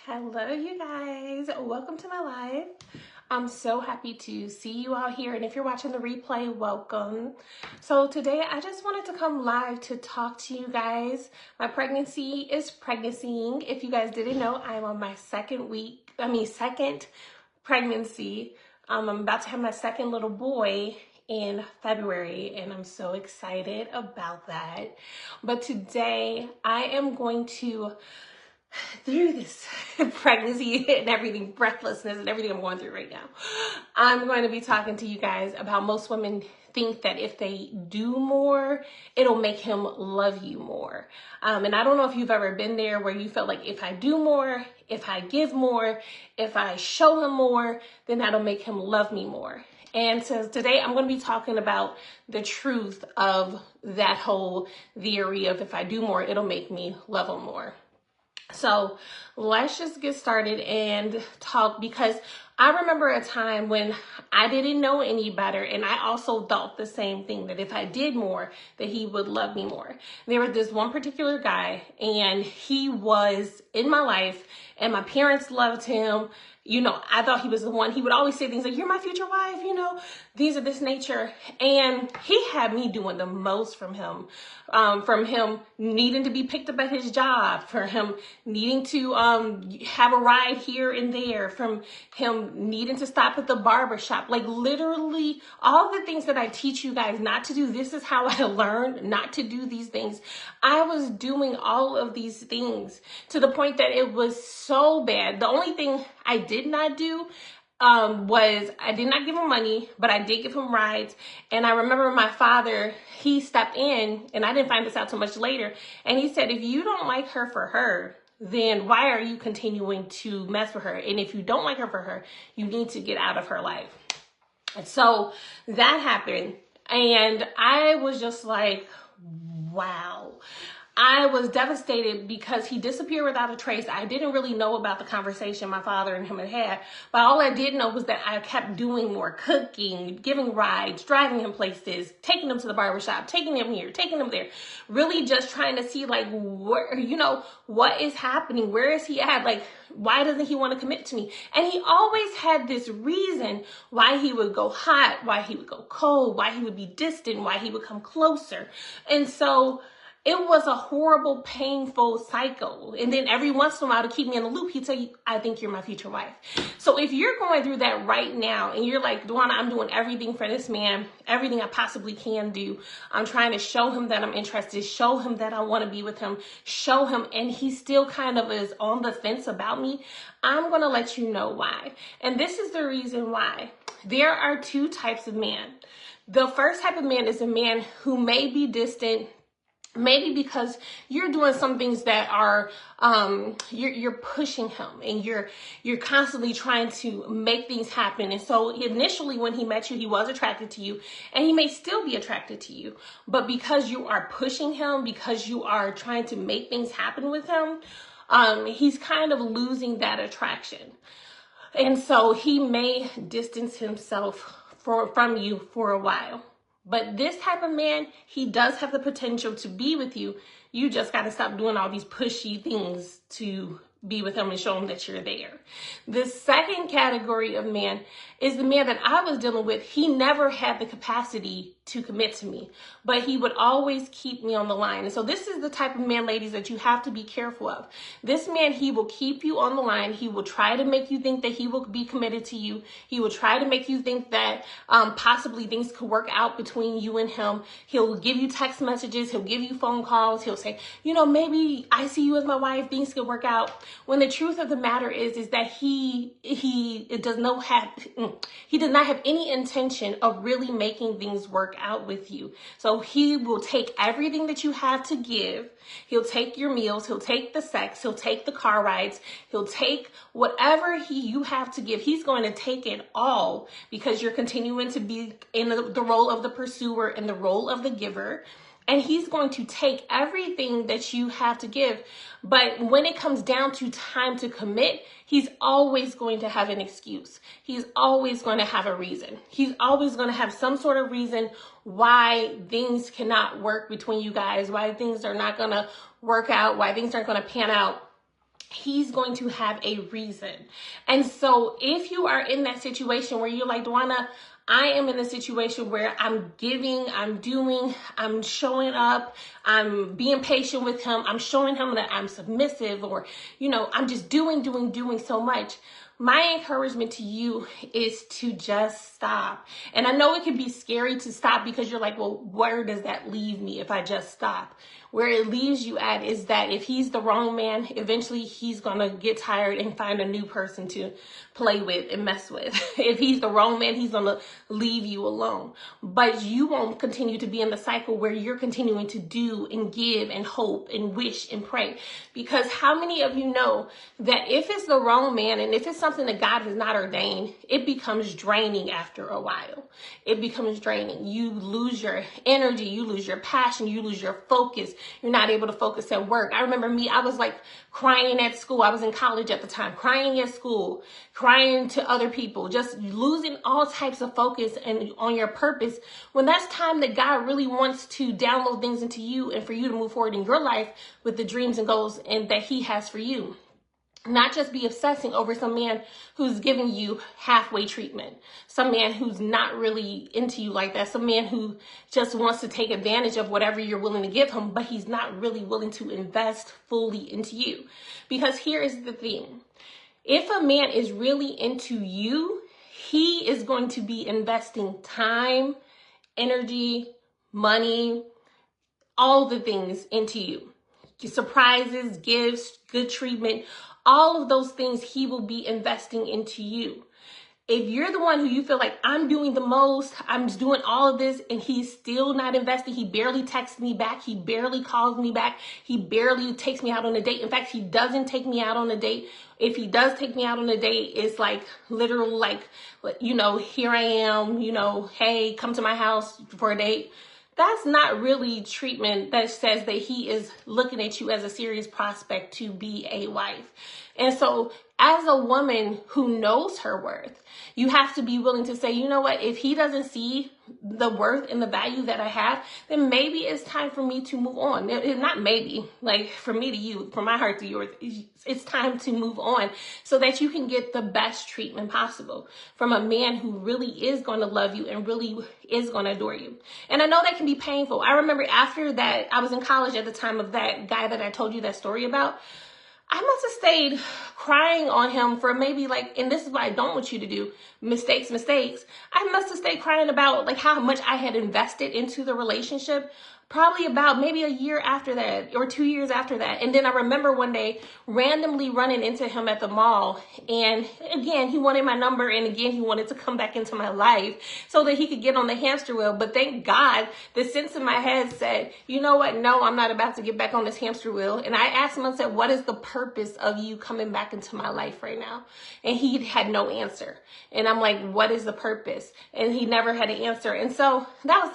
Hello, you guys. Welcome to my live. I'm so happy to see you all here. And if you're watching the replay, welcome. So today I just wanted to come live to talk to you guys. My pregnancy is pregnancying. If you guys didn't know, I'm on my second pregnancy. I'm about to have my second little boy in February, and I'm so excited about that. But today I am going to, through this pregnancy and everything, breathlessness and everything I'm going through right now, I'm going to be talking to you guys about most women think that if they do more, it'll make him love you more. And I don't know if you've ever been there where you felt like if I do more, if I give more, if I show him more, then that'll make him love me more. And so today I'm going to be talking about the truth of that whole theory of if I do more, it'll make me love him more. So let's just get started and talk, because I remember a time when I didn't know any better, and I also thought the same thing, that if I did more, that he would love me more. There was this one particular guy, and he was in my life, and my parents loved him. You know, I thought he was the one. He would always say things like, "You're my future wife," you know, these of this nature. And he had me doing the most from him needing to be picked up at his job, for him needing to have a ride here and there, from him needing to stop at the barber shop. Like literally all the things that I teach you guys not to do. This is how I learned not to do these things. I was doing all of these things to the point that it was so bad. The only thing I did not do was I did not give him money, but I did give him rides. And I remember my father, he stepped in, and I didn't find this out till much later, and he said, if you don't like her for her, then why are you continuing to mess with her? And if you don't like her for her, you need to get out of her life. And so that happened, and I was just like, wow. I was devastated because he disappeared without a trace. I didn't really know about the conversation my father and him had, but all I did know was that I kept doing more, cooking, giving rides, driving him places, taking him to the barbershop, taking him here, taking him there, really just trying to see like, where, you know, what is happening? Where is he at? Like, why doesn't he want to commit to me? And he always had this reason why he would go hot, why he would go cold, why he would be distant, why he would come closer. And so it was a horrible, painful cycle. And then every once in a while, to keep me in the loop, he'd tell you, I think you're my future wife. So if you're going through that right now, and you're like, Dwana, I'm doing everything for this man, everything I possibly can do. I'm trying to show him that I'm interested, show him that I want to be with him, show him, and he still kind of is on the fence about me. I'm going to let you know why. And this is the reason why. There are two types of men. The first type of man is a man who may be distant, maybe because you're doing some things that are you're pushing him, and you're constantly trying to make things happen. And so initially when he met you, he was attracted to you, and he may still be attracted to you, but because you are pushing him, because you are trying to make things happen with him, he's kind of losing that attraction. And so he may distance himself from you for a while. But this type of man, he does have the potential to be with you. You just got to stop doing all these pushy things to be with him and show him that you're there. The second category of man is the man that I was dealing with. He never had the capacity to commit to me, but he would always keep me on the line. And so this is the type of man, ladies, that you have to be careful of. This man, he will keep you on the line. He will try to make you think that he will be committed to you. He will try to make you think that possibly things could work out between you and him. He'll give you text messages. He'll give you phone calls. He'll say, you know, maybe I see you as my wife. Things could work out. When the truth of the matter is that he does not have any intention of really making things work out with you. So he will take everything that you have to give. He'll take your meals. He'll take the sex. He'll take the car rides. He'll take whatever you have to give. He's going to take it all because you're continuing to be in the role of the pursuer and the role of the giver. And he's going to take everything that you have to give. But when it comes down to time to commit, he's always going to have an excuse. He's always going to have a reason. He's always going to have some sort of reason why things cannot work between you guys, why things are not going to work out, why things aren't going to pan out. he's going to have a reason. And so if you are in that situation where you're like, Dwana, I am in a situation where I'm giving, I'm doing, I'm showing up, I'm being patient with him, I'm showing him that I'm submissive, or, I'm just doing so much. My encouragement to you is to just stop. And I know it can be scary to stop because you're like, well, where does that leave me if I just stop? Where it leaves you at is that if he's the wrong man, eventually he's going to get tired and find a new person to play with and mess with. If he's the wrong man, he's going to leave you alone. But you won't continue to be in the cycle where you're continuing to do and give and hope and wish and pray. Because how many of you know that if it's the wrong man and if it's something that God has not ordained, it becomes draining after a while. It becomes draining. You lose your energy, you lose your passion, you lose your focus. You're not able to focus at work. I remember me, I was like crying at school. I was in college at the time, crying at school, crying to other people, just losing all types of focus and on your purpose. When that's time that God really wants to download things into you and for you to move forward in your life with the dreams and goals and that he has for you. Not just be obsessing over some man who's giving you halfway treatment, some man who's not really into you like that, some man who just wants to take advantage of whatever you're willing to give him, but he's not really willing to invest fully into you. Because here is the thing. If a man is really into you, he is going to be investing time, energy, money, all the things into you. Surprises, gifts, good treatment, all of those things he will be investing into you. If you're the one who you feel like I'm doing the most, I'm just doing all of this and he's still not investing, he barely texts me back, he barely calls me back, he barely takes me out on a date. In fact, he doesn't take me out on a date. If he does take me out on a date, it's like literal, like, here I am, hey, come to my house for a date. That's not really treatment that says that he is looking at you as a serious prospect to be a wife. And so as a woman who knows her worth, you have to be willing to say, you know what, if he doesn't see the worth and the value that I have, then maybe it's time for me to move on. Not maybe, like from me to you, from my heart to yours, it's time to move on so that you can get the best treatment possible from a man who really is going to love you and really is going to adore you. And I know that can be painful. I remember after that, I was in college at the time of that guy that I told you that story about. I must have stayed crying on him for maybe and this is what I don't want you to do, mistakes. I must have stayed crying about how much I had invested into the relationship, probably about maybe a year after that or 2 years after that. And then I remember one day randomly running into him at the mall. And again, he wanted my number. And again, he wanted to come back into my life so that he could get on the hamster wheel. But thank God, the sense in my head said, you know what? No, I'm not about to get back on this hamster wheel. And I asked him, I said, what is the purpose of you coming back into my life right now? And he had no answer. And I'm like, what is the purpose? And he never had an answer. And so that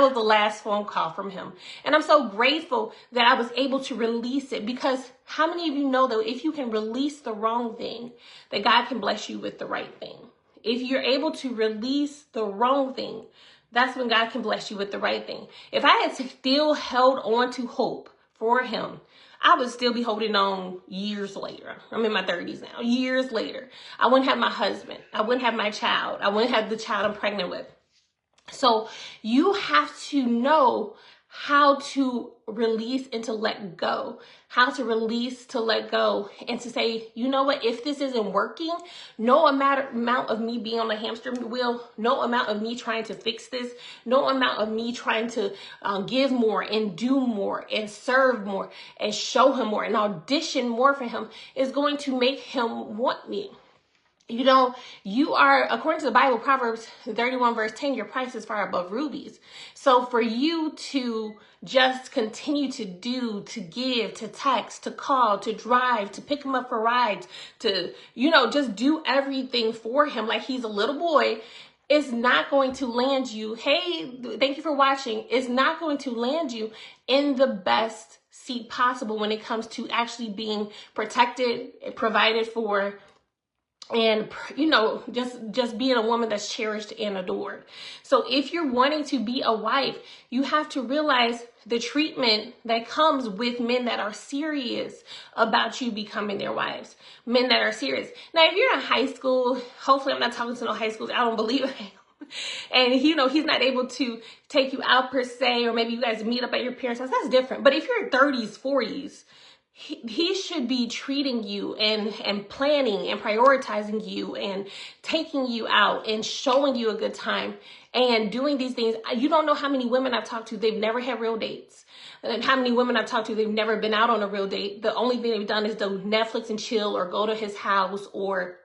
was the last phone call from him. And I'm so grateful that I was able to release it, because how many of you know that if you can release the wrong thing, that God can bless you with the right thing? If you're able to release the wrong thing, that's when God can bless you with the right thing. If I had still held on to hope for him, I would still be holding on years later. I'm in my 30s now. Years later, I wouldn't have my husband. I wouldn't have my child. I wouldn't have the child I'm pregnant with. So you have to know how to release and to let go, how to release, to let go, and to say, you know what, if this isn't working, no amount of me being on the hamster wheel, no amount of me trying to fix this, no amount of me trying to give more and do more and serve more and show him more and audition more for him is going to make him want me. You are, according to the Bible, Proverbs 31 verse 10, your price is far above rubies. So for you to just continue to do, to give, to text, to call, to drive, to pick him up for rides, to, just do everything for him like he's a little boy, is not going to land you. Hey, thank you for watching. It's not going to land you in the best seat possible when it comes to actually being protected, provided for, and just being a woman that's cherished and adored. So if you're wanting to be a wife, you have to realize the treatment that comes with men that are serious about you becoming their wives, men that are serious. Now, if you're in high school, hopefully I'm not talking to no high schools, I don't believe it. And he's not able to take you out per se, or maybe you guys meet up at your parents' house, that's different. But if you're 30s, 40s, he should be treating you and planning and prioritizing you and taking you out and showing you a good time and doing these things. You don't know how many women I've talked to, they've never had real dates. And how many women I've talked to, they've never been out on a real date. The only thing they've done is do Netflix and chill or go to his house or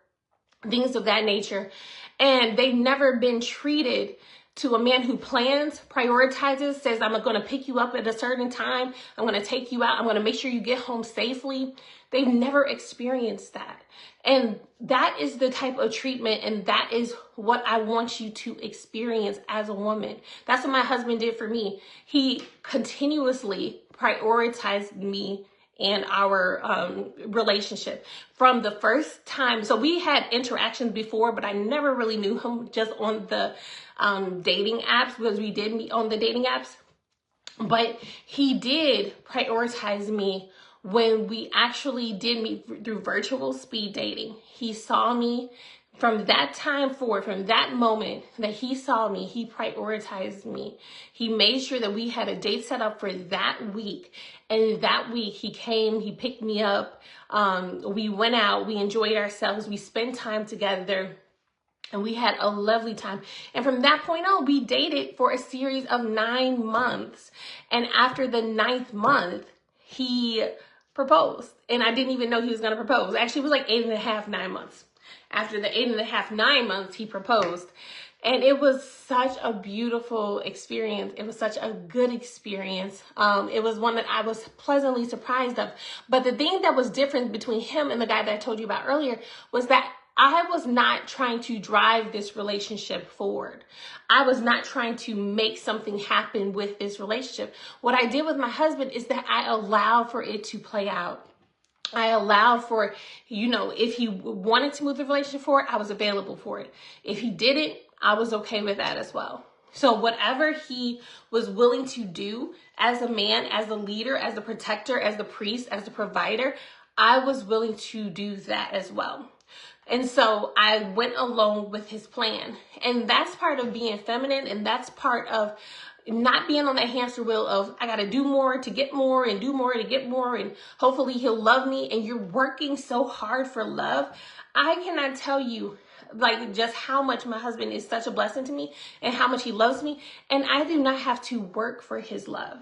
things of that nature. And they've never been treated to a man who plans, prioritizes, says, I'm going to pick you up at a certain time. I'm going to take you out. I'm going to make sure you get home safely. They've never experienced that. And that is the type of treatment, and that is what I want you to experience as a woman. That's what my husband did for me. He continuously prioritized me and our relationship from the first time. So we had interactions before, but I never really knew him just on the dating apps, because we did meet on the dating apps. But he did prioritize me when we actually did meet through virtual speed dating. He saw me. From that time forward, from that moment that he saw me, he prioritized me. He made sure that we had a date set up for that week. And that week he came, he picked me up. We went out, we enjoyed ourselves, we spent time together, and we had a lovely time. And from that point on, we dated for a series of 9 months. And after the 9th month, he proposed. And I didn't even know he was going to propose. Actually, it was like 8.5, 9 months. After the 8.5, 9 months, he proposed. And it was such a beautiful experience. It was such a good experience. It was one that I was pleasantly surprised of. But the thing that was different between him and the guy that I told you about earlier was that I was not trying to drive this relationship forward. I was not trying to make something happen with this relationship. What I did with my husband is that I allowed for it to play out. I allowed for, if he wanted to move the relationship forward, I was available for it. If he didn't, I was okay with that as well. So whatever he was willing to do as a man, as a leader, as a protector, as the priest, as the provider, I was willing to do that as well. And so I went along with his plan. And that's part of being feminine, and that's part of not being on that hamster wheel of, I got to do more to get more and do more to get more, and hopefully he'll love me. And you're working so hard for love. I cannot tell you just how much my husband is such a blessing to me and how much he loves me. And I do not have to work for his love.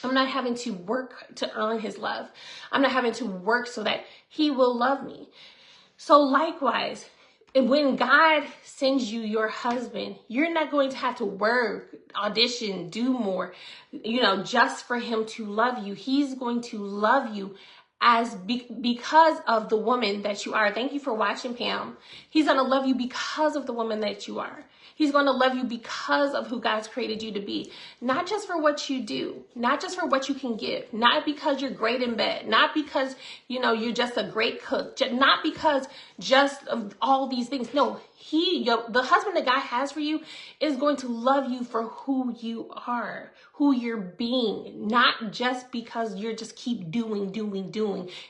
I'm not having to work to earn his love. I'm not having to work so that he will love me. So likewise, when God sends you your husband, you're not going to have to work, audition, do more, just for him to love you. He's going to love you because of the woman that you are. Thank you for watching, Pam. He's going to love you because of the woman that you are. He's going to love you because of who God's created you to be. Not just for what you do, not just for what you can give, not because you're great in bed, not because, you're just a great cook, not because just of all these things. No, the husband that God has for you is going to love you for who you are, who you're being, not just because you're just keep doing,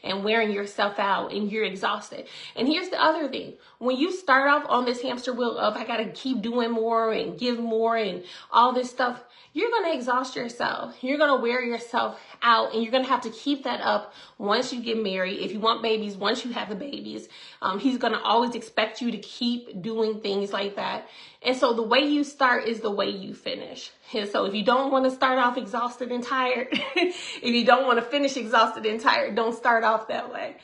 and wearing yourself out and you're exhausted. And here's the other thing. When you start off on this hamster wheel of, I got to keep doing more and give more and all this stuff, you're going to exhaust yourself. You're going to wear yourself out, and you're going to have to keep that up once you get married. If you want babies, once you have the babies, he's going to always expect you to keep doing things like that. And so the way you start is the way you finish. And so if you don't want to start off exhausted and tired, if you don't want to finish exhausted and tired, don't start off that way.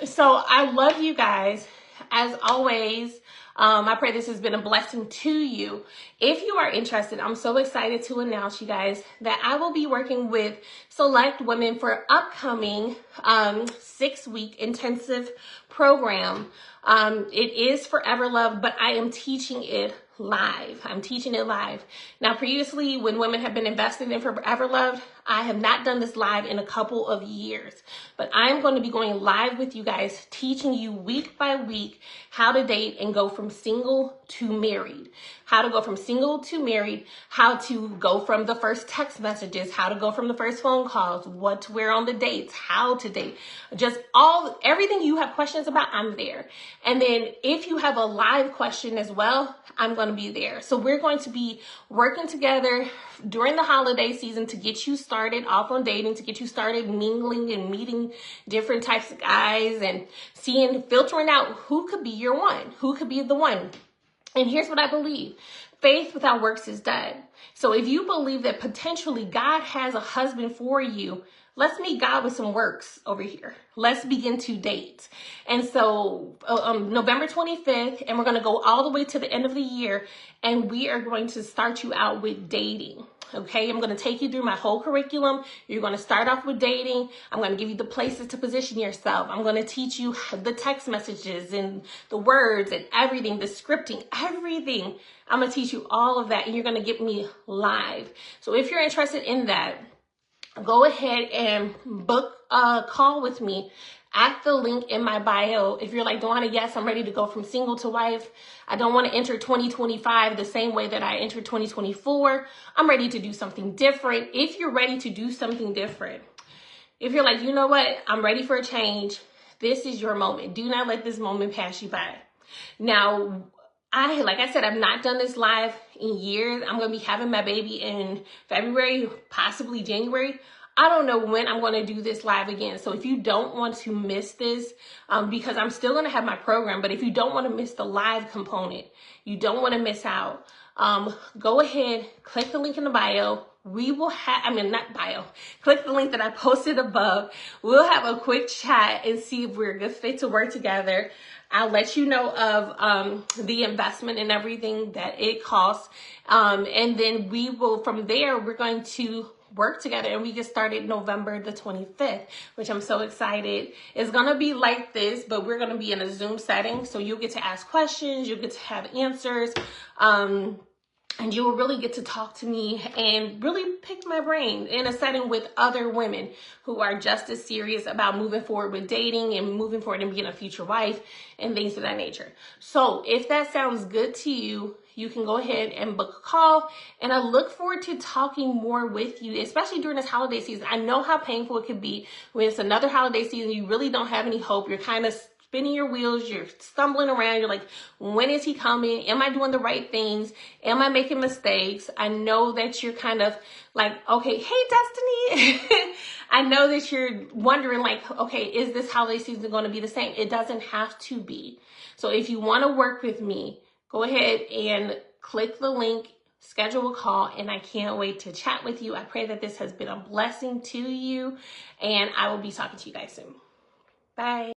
So I love you guys. As always, I pray this has been a blessing to you. If you are interested, I'm so excited to announce, you guys, that I will be working with select women for upcoming 6-week intensive program. It is Forever Love, but I am teaching it live. I'm teaching it live. Now, previously, when women have been invested in Forever Love, I have not done this live in a couple of years, but I'm going to be going live with you guys, teaching you week by week how to date and go from single to married. How to go from single to married, how to go from the first text messages, how to go from the first phone calls, what to wear on the dates, how to date, just everything you have questions about, I'm there. And then if you have a live question as well, I'm going to be there. So we're going to be working together during the holiday season to get you started off on dating, to get you started mingling and meeting different types of guys and filtering out who could be your one, who could be the one. And here's what I believe. Faith without works is dead. So if you believe that potentially God has a husband for you, let's meet God with some works over here. Let's begin to date. And so November 25th, and we're going to go all the way to the end of the year, and we are going to start you out with dating. Okay, I'm going to take you through my whole curriculum. You're going to start off with dating. I'm going to give you the places to position yourself. I'm going to teach you the text messages and the words and everything, the scripting, everything. I'm going to teach you all of that, and you're going to get me live. So if you're interested in that, go ahead and book a call with me at the link in my bio. If you're like, Delana, yes, I'm ready to go from single to wife. I don't want to enter 2025 the same way that I entered 2024. I'm ready to do something different. If you're ready to do something different, if you're like, you know what, I'm ready for a change, this is your moment. Do not let this moment pass you by. Now, like I said, I've not done this live in years. I'm going to be having my baby in February, possibly January. I don't know when I'm going to do this live again. So if you don't want to miss this, because I'm still going to have my program, but if you don't want to miss the live component, you don't want to miss out, go ahead, click the link in the bio. We will have, not bio, click the link that I posted above. We'll have a quick chat and see if we're a good fit to work together. I'll let you know of the investment and everything that it costs. And then we will, from there, we're going to work together, and we get started November the 25th, which I'm so excited. It's going to be like this, but we're going to be in a Zoom setting. So you'll get to ask questions. You'll get to have answers. And you will really get to talk to me and really pick my brain in a setting with other women who are just as serious about moving forward with dating and moving forward and being a future wife and things of that nature. So if that sounds good to you, you can go ahead and book a call. And I look forward to talking more with you, especially during this holiday season. I know how painful it could be when it's another holiday season. You really don't have any hope. You're kind of spinning your wheels, you're stumbling around, you're like, when is he coming? Am I doing the right things? Am I making mistakes? I know that you're kind of like, okay, hey, Destiny. I know that you're wondering like, okay, is this holiday season going to be the same? It doesn't have to be. So if you want to work with me, go ahead and click the link, schedule a call, and I can't wait to chat with you. I pray that this has been a blessing to you, and I will be talking to you guys soon. Bye.